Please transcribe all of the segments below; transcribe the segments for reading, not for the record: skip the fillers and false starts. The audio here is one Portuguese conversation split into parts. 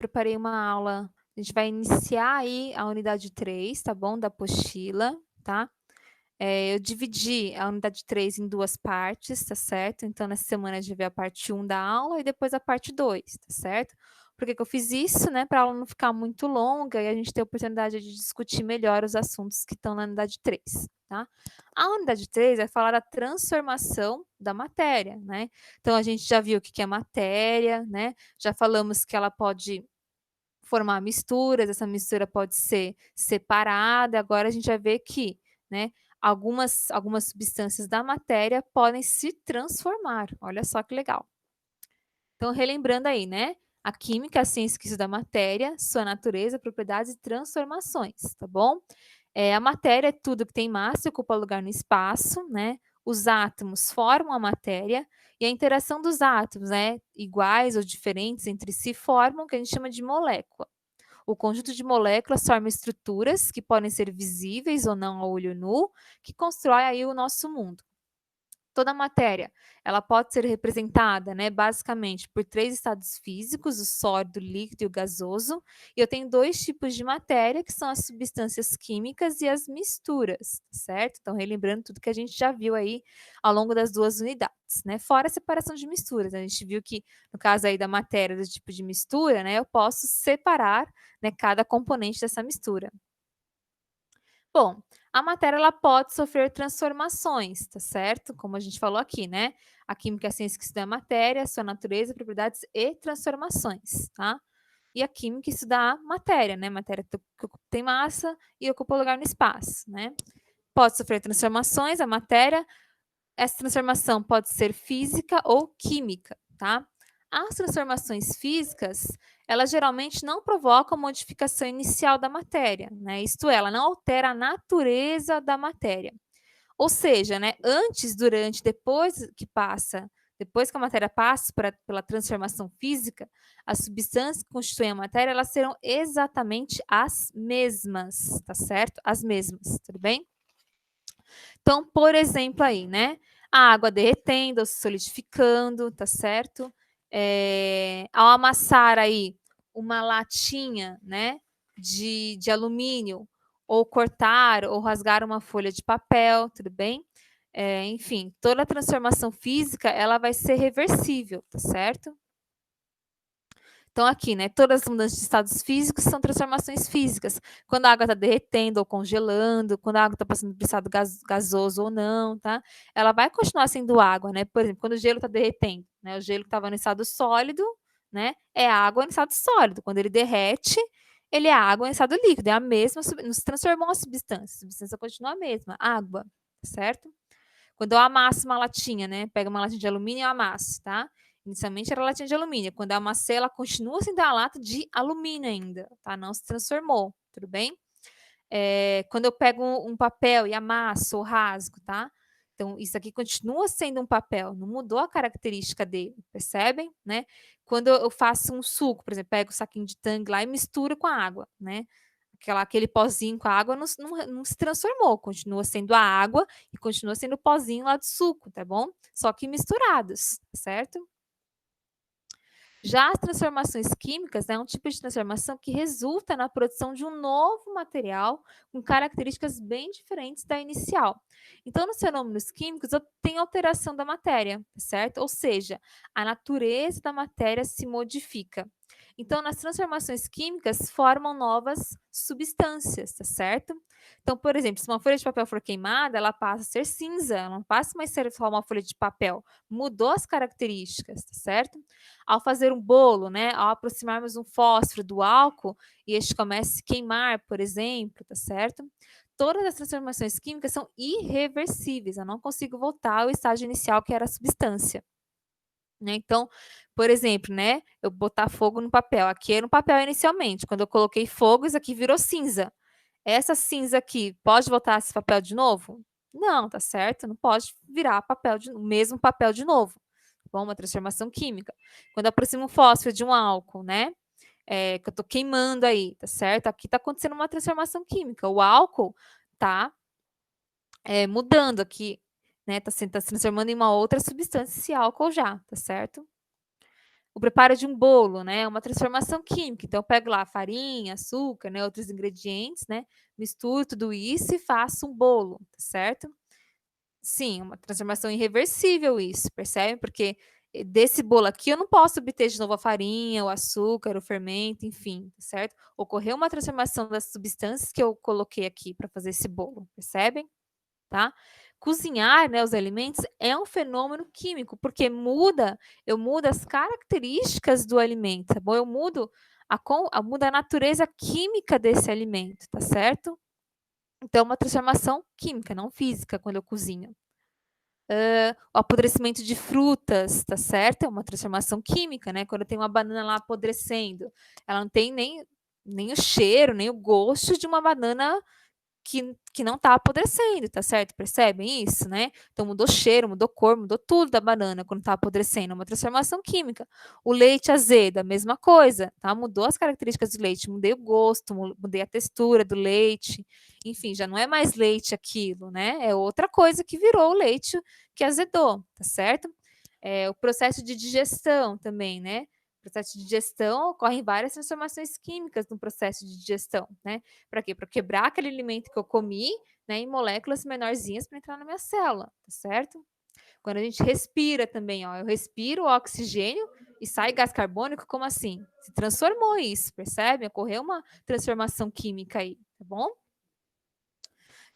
preparei uma aula, a gente vai iniciar aí a unidade 3, tá bom, da apostila, tá. Eu dividi a unidade 3 em 2 partes, tá certo. Então nessa semana a gente vai ver a parte 1 da aula e depois a parte 2, tá certo. Por que que eu fiz isso, né, pra aula não ficar muito longa e a gente ter a oportunidade de discutir melhor os assuntos que estão na unidade 3, tá. A unidade 3 vai falar da transformação da matéria, né. Então a gente já viu o que que é matéria, né, já falamos que ela pode formar misturas, essa mistura pode ser separada, agora a gente vai ver que, né, algumas substâncias da matéria podem se transformar, olha só que legal. Então relembrando aí, né, a química é a ciência que estuda a matéria, sua natureza, propriedades e transformações, tá bom? A matéria é tudo que tem massa e ocupa lugar no espaço, né, os átomos formam a matéria, e a interação dos átomos, né, iguais ou diferentes entre si formam o que a gente chama de molécula. O conjunto de moléculas forma estruturas que podem ser visíveis ou não ao olho nu, que constrói aí o nosso mundo. Toda matéria, ela pode ser representada, né, basicamente por 3 estados físicos, o sólido, o líquido e o gasoso. E eu tenho 2 tipos de matéria, que são as substâncias químicas e as misturas, certo? Então relembrando tudo que a gente já viu aí ao longo das 2 unidades, né, fora a separação de misturas. A gente viu que no caso aí da matéria, do tipo de mistura, né, eu posso separar, né, cada componente dessa mistura. Bom, a matéria ela pode sofrer transformações, tá certo? Como a gente falou aqui, né? A química é a ciência que estuda a matéria, sua natureza, propriedades e transformações, tá? E a química estuda a matéria, né? Matéria que tem massa e ocupa lugar no espaço, né? Pode sofrer transformações, a matéria, essa transformação pode ser física ou química, tá? As transformações físicas, elas geralmente não provocam modificação inicial da matéria, né? Isto é, ela não altera a natureza da matéria. Ou seja, né, antes, durante, depois que a matéria passa pela transformação física, as substâncias que constituem a matéria, elas serão exatamente as mesmas, tá certo? As mesmas, tudo bem? Então, por exemplo aí, né, a água derretendo ou se solidificando, tá certo? Ao amassar aí uma latinha, né, de alumínio, ou cortar ou rasgar uma folha de papel, tudo bem? Enfim, toda a transformação física, ela vai ser reversível, tá certo? Então aqui, né, todas as mudanças de estados físicos são transformações físicas. Quando a água está derretendo ou congelando, quando a água está passando por estado gasoso ou não, tá? Ela vai continuar sendo água, né? Por exemplo, quando o gelo está derretendo, né? O gelo que estava no estado sólido, né? É água no estado sólido. Quando ele derrete, ele é água em estado líquido. É a mesma, não se transformou a substância continua a mesma, água, certo? Quando eu amasso uma latinha, né? Pega uma latinha de alumínio e amasso, tá? Inicialmente era latinha de alumínio. Quando eu amassei, ela continua sendo a lata de alumínio ainda, tá? Não se transformou, tudo bem? Quando eu pego um papel e amasso ou rasgo, tá? Então, isso aqui continua sendo um papel, não mudou a característica dele, percebem? Né? Quando eu faço um suco, por exemplo, pego o saquinho de tangue lá e misturo com a água, né? Aquele pozinho com a água não se transformou, continua sendo a água e continua sendo o pozinho lá do suco, tá bom? Só que misturados, certo? Já as transformações químicas é um tipo de transformação que resulta na produção de um novo material com características bem diferentes da inicial. Então, nos fenômenos químicos, tem alteração da matéria, certo? Ou seja, a natureza da matéria se modifica. Então, nas transformações químicas, formam novas substâncias, tá certo? Então, por exemplo, se uma folha de papel for queimada, ela passa a ser cinza, ela não passa mais a ser só uma folha de papel, mudou as características, tá certo? Ao fazer um bolo, né, ao aproximarmos um fósforo do álcool e este começa a se queimar, por exemplo, tá certo? Todas as transformações químicas são irreversíveis, eu não consigo voltar ao estágio inicial que era a substância. Né? Então, por exemplo, né, eu botar fogo no papel, aqui era um papel inicialmente, quando eu coloquei fogo, isso aqui virou cinza. Essa cinza aqui, pode voltar esse papel de novo? Não, tá certo? Não pode virar o mesmo papel de novo. Bom, uma transformação química. Quando eu aproximo um fósforo de um álcool, né? Que eu tô queimando aí, tá certo? Aqui tá acontecendo uma transformação química. O álcool tá mudando aqui, né? Tá se transformando em uma outra substância esse álcool já, tá certo? o preparo de um bolo, né, é uma transformação química. Então eu pego lá farinha, açúcar, né, outros ingredientes, né, misturo tudo isso e faço um bolo, tá certo? Sim, uma transformação irreversível isso, percebe? Porque, desse bolo aqui eu não posso obter de novo a farinha, o açúcar, o fermento, enfim, tá certo? Ocorreu uma transformação das substâncias que eu coloquei aqui para fazer esse bolo, percebem? Tá? Cozinhar, né, os alimentos é um fenômeno químico, porque eu mudo as características do alimento, tá bom? Eu mudo muda a natureza química desse alimento, tá certo? Então, uma transformação química, não física, quando eu cozinho. O apodrecimento de frutas, tá certo? É uma transformação química, né? Quando eu tenho uma banana lá apodrecendo, ela não tem nem o cheiro, nem o gosto de uma banana que não está apodrecendo, tá certo? Percebem isso, né? Então mudou cheiro, mudou cor, mudou tudo da banana quando está apodrecendo, é uma transformação química. O leite azedo, a mesma coisa, tá? Mudou as características do leite, mudei o gosto, mudei a textura do leite, enfim, já não é mais leite aquilo, né? É outra coisa que virou o leite que azedou, tá certo? O processo de digestão também, né? O processo de digestão ocorrem várias transformações químicas no processo de digestão, né? Para quê? Para quebrar aquele alimento que eu comi, né, em moléculas menorzinhas para entrar na minha célula, tá certo? Quando a gente respira também, ó, eu respiro o oxigênio e sai gás carbônico, como assim? Se transformou isso, percebe? Ocorreu uma transformação química aí, tá bom?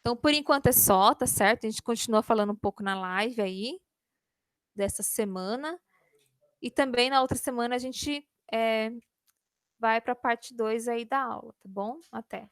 Então, por enquanto é só, tá certo? A gente continua falando um pouco na live aí, dessa semana. E também na outra semana a gente vai para a parte 2 aí da aula, tá bom? Até.